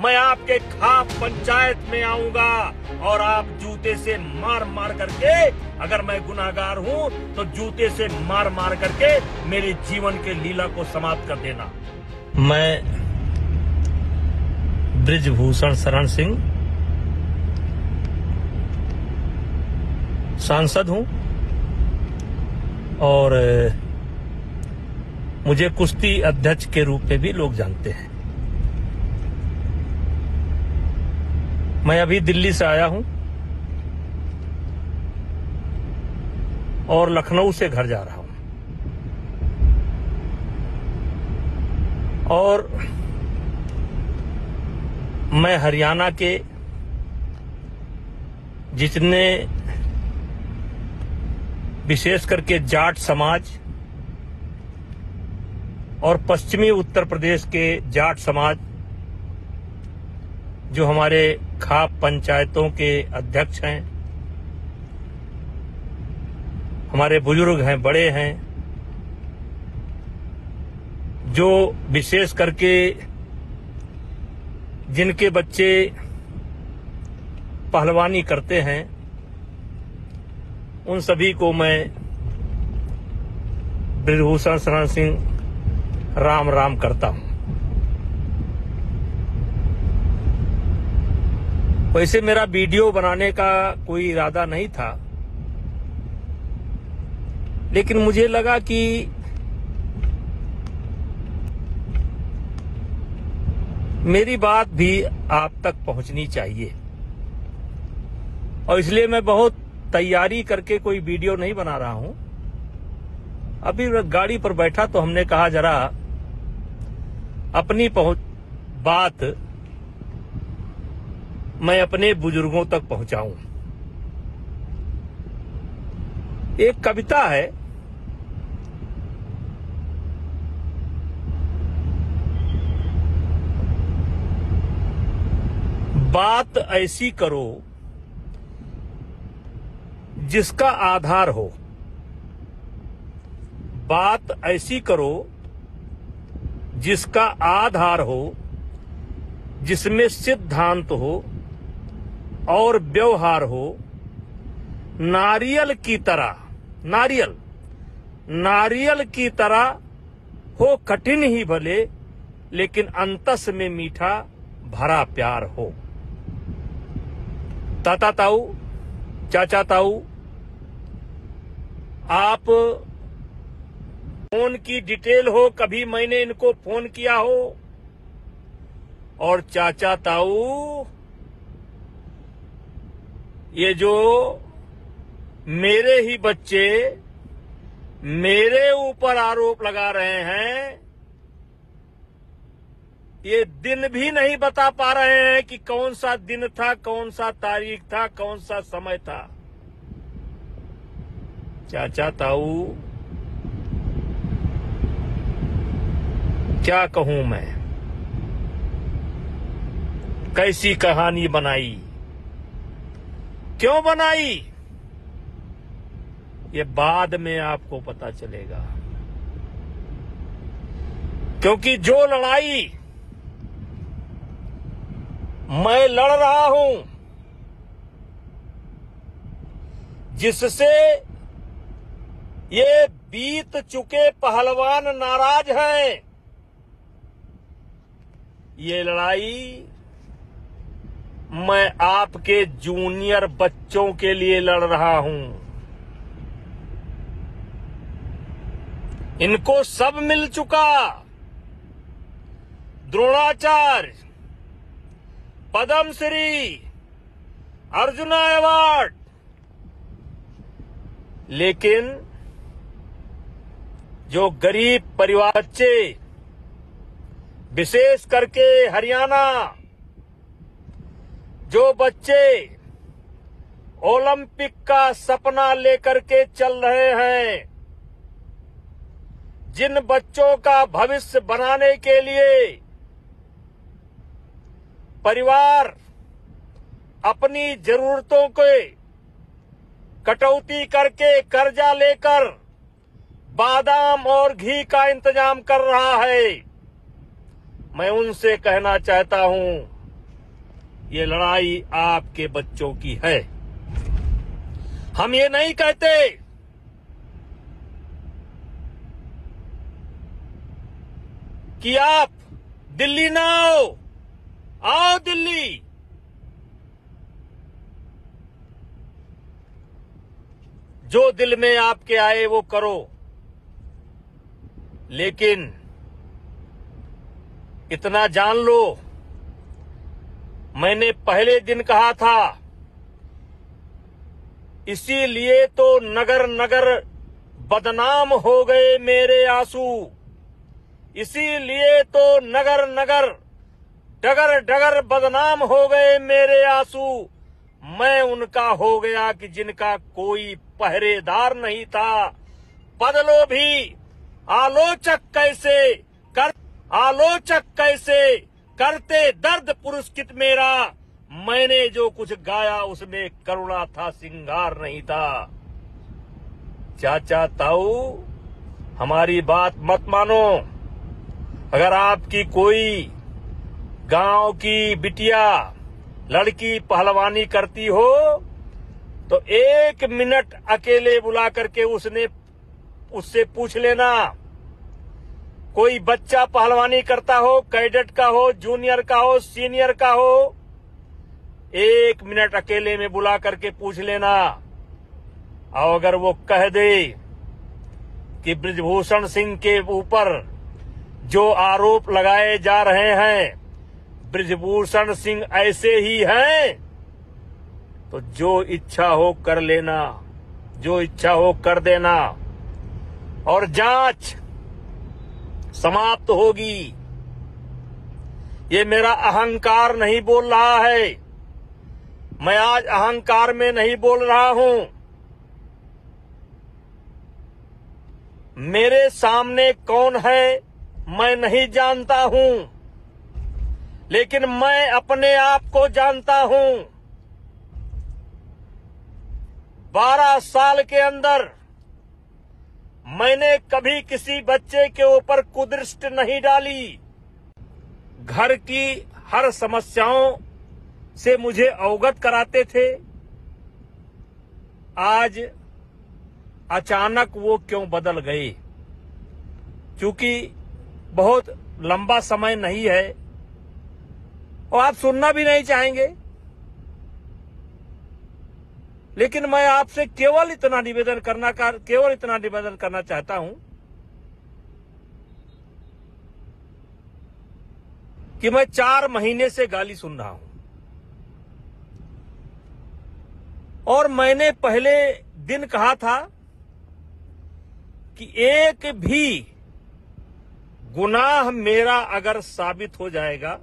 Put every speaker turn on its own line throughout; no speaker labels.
मैं आपके खाप पंचायत में आऊंगा और आप जूते से मार मार करके, अगर मैं गुनाहगार हूं तो जूते से मार मार करके मेरे जीवन के लीला को समाप्त कर देना। मैं बृजभूषण शरण सिंह सांसद हूं और मुझे कुश्ती अध्यक्ष के रूप में भी लोग जानते हैं। मैं अभी दिल्ली से आया हूं और लखनऊ से घर जा रहा हूं और मैं हरियाणा के जितने विशेष करके जाट समाज और पश्चिमी उत्तर प्रदेश के जाट समाज जो हमारे खाप पंचायतों के अध्यक्ष हैं, हमारे बुजुर्ग हैं, बड़े हैं, जो विशेष करके जिनके बच्चे पहलवानी करते हैं, उन सभी को मैं बृजभूषण शरण सिंह राम राम करता हूं। वैसे मेरा वीडियो बनाने का कोई इरादा नहीं था, लेकिन मुझे लगा कि मेरी बात भी आप तक पहुंचनी चाहिए और इसलिए मैं बहुत तैयारी करके कोई वीडियो नहीं बना रहा हूं। अभी गाड़ी पर बैठा तो हमने कहा जरा अपनी बात मैं अपने बुजुर्गों तक पहुंचाऊं। एक कविता है, बात ऐसी करो जिसका आधार हो, बात ऐसी करो जिसका आधार हो, जिसमें सिद्धांत हो और व्यवहार हो, नारियल की तरह, नारियल की तरह हो कठिन ही भले, लेकिन अंतस में मीठा भरा प्यार हो। ताता ताऊ, चाचा ताऊ, आप फोन की डिटेल हो, कभी मैंने इनको फोन किया हो, और चाचा ताऊ ये जो मेरे ही बच्चे मेरे ऊपर आरोप लगा रहे हैं, ये दिन भी नहीं बता पा रहे हैं कि कौन सा दिन था, कौन सा तारीख था, कौन सा समय था। चाचा ताऊ, क्या कहूं मैं, कैसी कहानी बनाई, क्यों बनाई, ये बाद में आपको पता चलेगा। क्योंकि जो लड़ाई मैं लड़ रहा हूं, जिससे ये बीत चुके पहलवान नाराज हैं, ये लड़ाई मैं आपके जूनियर बच्चों के लिए लड़ रहा हूं। इनको सब मिल चुका, द्रोणाचार्य, पद्मश्री, अर्जुना अवार्ड, लेकिन जो गरीब परिवार बच्चे, विशेष करके हरियाणा, जो बच्चे ओलंपिक का सपना लेकर के चल रहे हैं, जिन बच्चों का भविष्य बनाने के लिए परिवार अपनी जरूरतों को कटौती करके कर्जा लेकर बादाम और घी का इंतजाम कर रहा है, मैं उनसे कहना चाहता हूं, ये लड़ाई आपके बच्चों की है। हम ये नहीं कहते कि आप दिल्ली ना आओ दिल्ली। जो दिल में आपके आए वो करो, लेकिन इतना जान लो, मैंने पहले दिन कहा था, इसीलिए तो नगर नगर बदनाम हो गए मेरे आंसू, इसीलिए तो नगर नगर डगर डगर बदनाम हो गए मेरे आंसू। मैं उनका हो गया कि जिनका कोई पहरेदार नहीं था। बदलो भी आलोचक कैसे करते दर्द पुरस्कृत मेरा। मैंने जो कुछ गाया उसमें करुणा था, सिंगार नहीं था। चाचा ताऊ, हमारी बात मत मानो। अगर आपकी कोई गांव की बिटिया लड़की पहलवानी करती हो तो 1 मिनट अकेले बुला करके उससे पूछ लेना। कोई बच्चा पहलवानी करता हो, कैडेट का हो, जूनियर का हो, सीनियर का हो, 1 मिनट अकेले में बुला करके पूछ लेना। और अगर वो कह दे कि बृजभूषण सिंह के ऊपर जो आरोप लगाए जा रहे हैं बृजभूषण सिंह ऐसे ही हैं, तो जो इच्छा हो कर लेना, जो इच्छा हो कर देना और जांच समाप्त होगी। ये मेरा अहंकार नहीं बोल रहा है, मैं आज अहंकार में नहीं बोल रहा हूं। मेरे सामने कौन है मैं नहीं जानता हूं, लेकिन मैं अपने आप को जानता हूं। 12 साल के अंदर मैंने कभी किसी बच्चे के ऊपर कुदृष्टि नहीं डाली। घर की हर समस्याओं से मुझे अवगत कराते थे। आज अचानक वो क्यों बदल गए? क्योंकि बहुत लंबा समय नहीं है और आप सुनना भी नहीं चाहेंगे, लेकिन मैं आपसे केवल इतना निवेदन करना चाहता हूं कि मैं 4 महीने से गाली सुन रहा हूं और मैंने पहले दिन कहा था कि एक भी गुनाह मेरा अगर साबित हो जाएगा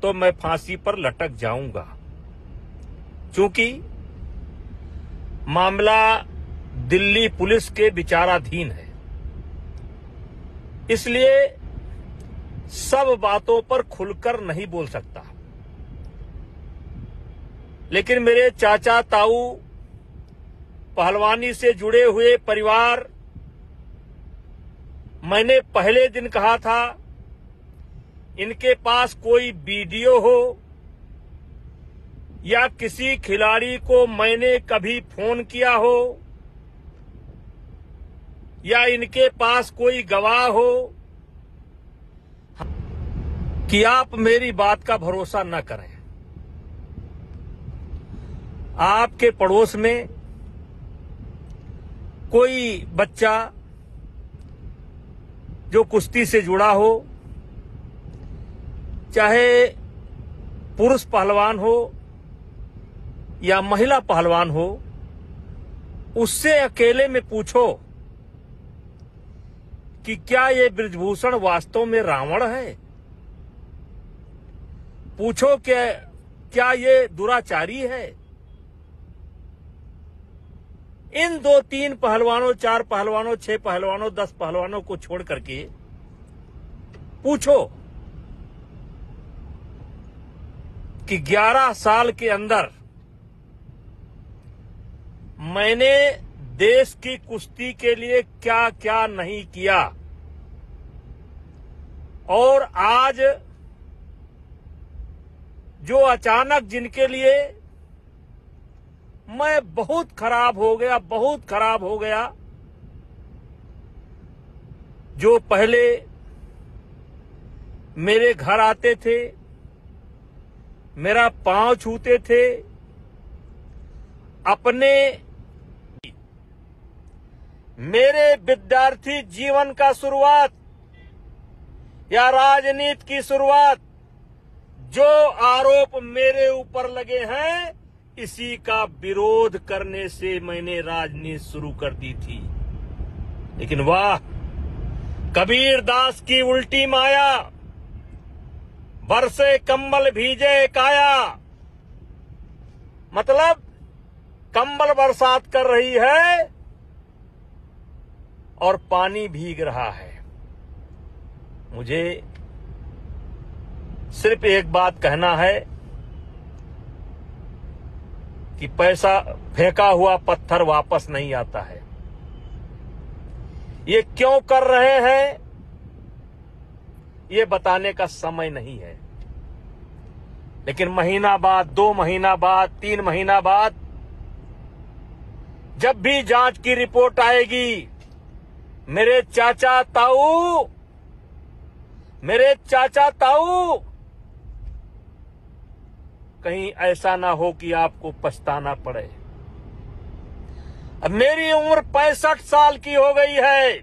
तो मैं फांसी पर लटक जाऊंगा, क्योंकि मामला दिल्ली पुलिस के विचाराधीन है। इसलिए सब बातों पर खुलकर नहीं बोल सकता। लेकिन मेरे चाचा ताऊ, पहलवानी से जुड़े हुए परिवार, मैंने पहले दिन कहा था, इनके पास कोई वीडियो हो या किसी खिलाड़ी को मैंने कभी फोन किया हो या इनके पास कोई गवाह हो, कि आप मेरी बात का भरोसा न करें। आपके पड़ोस में कोई बच्चा जो कुश्ती से जुड़ा हो, चाहे पुरुष पहलवान हो या महिला पहलवान हो, उससे अकेले में पूछो कि क्या ये बृजभूषण वास्तव में रावण है? पूछो कि क्या ये दुराचारी है? इन 2-3 पहलवानों, 4 पहलवानों, 6 पहलवानों, 10 पहलवानों को छोड़ करके पूछो कि 11 साल के अंदर मैंने देश की कुश्ती के लिए क्या क्या नहीं किया, और आज जो अचानक जिनके लिए मैं बहुत खराब हो गया, जो पहले मेरे घर आते थे, मेरा पांव छूते थे, अपने मेरे विद्यार्थी जीवन का शुरुआत या राजनीति की शुरुआत, जो आरोप मेरे ऊपर लगे हैं, इसी का विरोध करने से मैंने राजनीति शुरू कर दी थी। लेकिन वाह, कबीर दास की उल्टी माया, बरसे कंबल भीजे काया। मतलब कंबल बरसात कर रही है और पानी भीग रहा है। मुझे सिर्फ एक बात कहना है कि पैसा फेंका हुआ पत्थर वापस नहीं आता है। ये क्यों कर रहे हैं, ये बताने का समय नहीं है। लेकिन महीना बाद, 2 महीना बाद, 3 महीना बाद, जब भी जांच की रिपोर्ट आएगी, मेरे चाचा ताऊ, कहीं ऐसा ना हो कि आपको पछताना पड़े। अब मेरी उम्र 65 साल की हो गई है।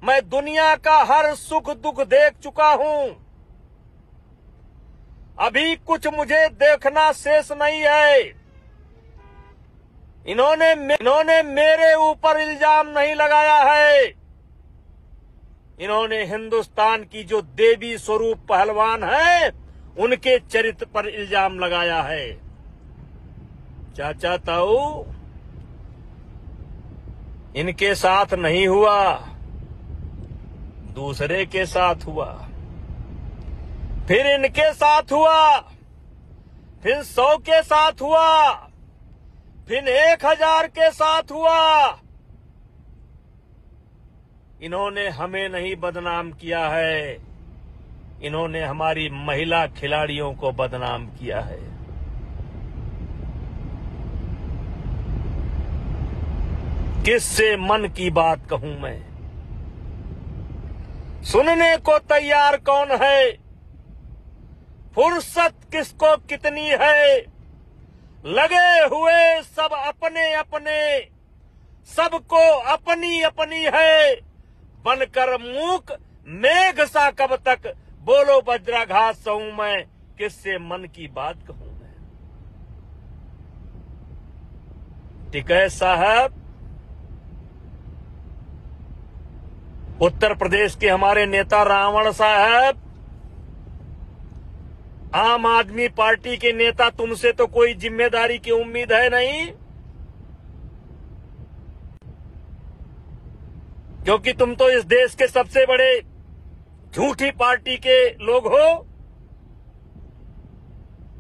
मैं दुनिया का हर सुख दुख देख चुका हूं। अभी कुछ मुझे देखना शेष नहीं है। इन्होंने मेरे ऊपर इल्जाम नहीं लगाया है। इन्होंने हिंदुस्तान की जो देवी स्वरूप पहलवान है, उनके चरित्र पर इल्जाम लगाया है। चाचा ताऊ, इनके साथ नहीं हुआ, दूसरे के साथ हुआ, फिर इनके साथ हुआ, फिर 100 के साथ हुआ, फिर 1000 के साथ हुआ। इन्होंने हमें नहीं बदनाम किया है, इन्होंने हमारी महिला खिलाड़ियों को बदनाम किया है। किससे मन की बात कहूं मैं? सुनने को तैयार कौन है? फुर्सत किसको कितनी है? लगे हुए सब अपने अपने, सबको अपनी अपनी है। बनकर मूक मेघ सा कब तक, बोलो वज्राघात सहूं मैं, किससे मन की बात कहूं मैं? टिकैत साहब, उत्तर प्रदेश के हमारे नेता रावण साहब, आम आदमी पार्टी के नेता, तुमसे तो कोई जिम्मेदारी की उम्मीद है नहीं, क्योंकि तुम तो इस देश के सबसे बड़े झूठी पार्टी के लोग हो।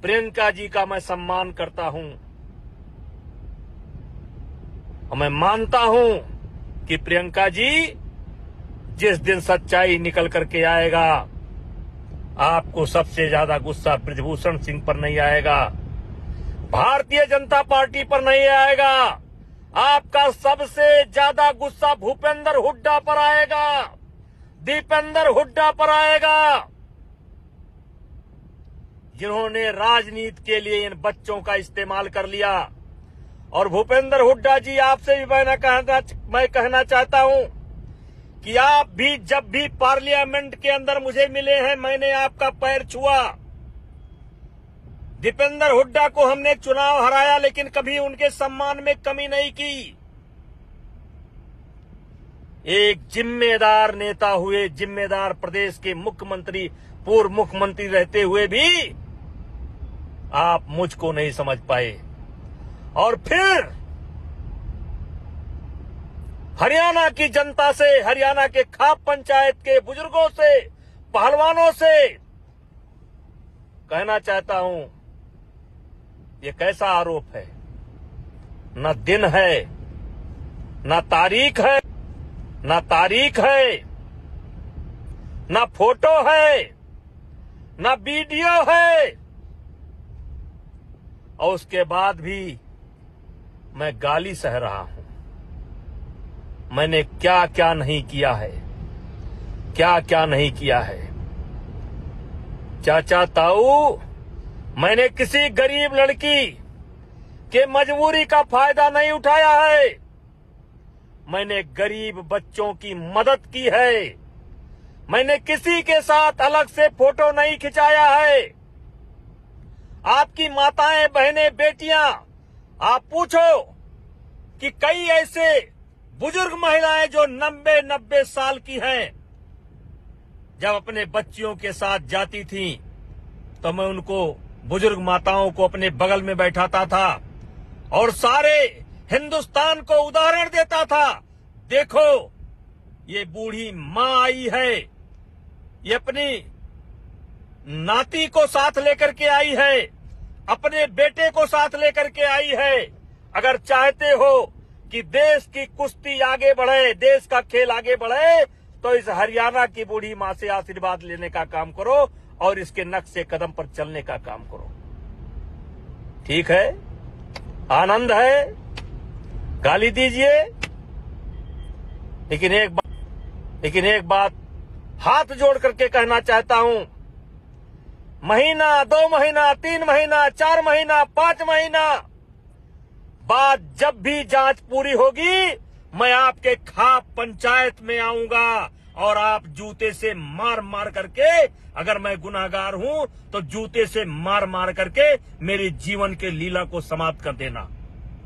प्रियंका जी का मैं सम्मान करता हूं और मैं मानता हूं कि प्रियंका जी जिस दिन सच्चाई निकल करके आएगा, आपको सबसे ज्यादा गुस्सा ब्रजभूषण सिंह पर नहीं आएगा, भारतीय जनता पार्टी पर नहीं आएगा, आपका सबसे ज्यादा गुस्सा भूपेंद्र हुड्डा पर आएगा, दीपेंद्र हुड्डा पर आएगा, जिन्होंने राजनीति के लिए इन बच्चों का इस्तेमाल कर लिया। और भूपेंद्र हुड्डा जी, आपसे भी मैं कहना चाहता हूं कि आप भी जब भी पार्लियामेंट के अंदर मुझे मिले हैं, मैंने आपका पैर छुआ। दीपेंद्र हुड्डा को हमने चुनाव हराया, लेकिन कभी उनके सम्मान में कमी नहीं की। एक जिम्मेदार नेता हुए, जिम्मेदार प्रदेश के मुख्यमंत्री, पूर्व मुख्यमंत्री रहते हुए भी आप मुझको नहीं समझ पाए। और फिर हरियाणा की जनता से, हरियाणा के खाप पंचायत के बुजुर्गों से, पहलवानों से कहना चाहता हूं, ये कैसा आरोप है? न दिन है, न तारीख है, न फोटो है, न वीडियो है, और उसके बाद भी मैं गाली सह रहा हूं। मैंने क्या क्या नहीं किया है, क्या क्या नहीं किया है। चाचा ताऊ, मैंने किसी गरीब लड़की के मजबूरी का फायदा नहीं उठाया है। मैंने गरीब बच्चों की मदद की है। मैंने किसी के साथ अलग से फोटो नहीं खिंचाया है। आपकी माताएं, बहनें, बेटियां, आप पूछो कि कई ऐसे बुजुर्ग महिलाएं जो 90 साल की हैं, जब अपने बच्चियों के साथ जाती थीं, तो मैं उनको, बुजुर्ग माताओं को अपने बगल में बैठाता था और सारे हिंदुस्तान को उदाहरण देता था। देखो, ये बूढ़ी मां आई है, ये अपनी नाती को साथ लेकर के आई है, अपने बेटे को साथ लेकर के आई है। अगर चाहते हो कि देश की कुश्ती आगे बढ़े, देश का खेल आगे बढ़े, तो इस हरियाणा की बूढ़ी मां से आशीर्वाद लेने का काम करो और इसके नक्शे कदम पर चलने का काम करो। ठीक है? आनंद है, गाली दीजिए, लेकिन एक बात हाथ जोड़ करके कहना चाहता हूं। महीना, 2 महीना, 3 महीना, 4 महीना, 5 महीना बाद जब भी जांच पूरी होगी, मैं आपके खाप पंचायत में आऊंगा और आप जूते से मार मार करके, अगर मैं गुनाहगार हूं तो जूते से मार मार करके मेरे जीवन के लीला को समाप्त कर देना।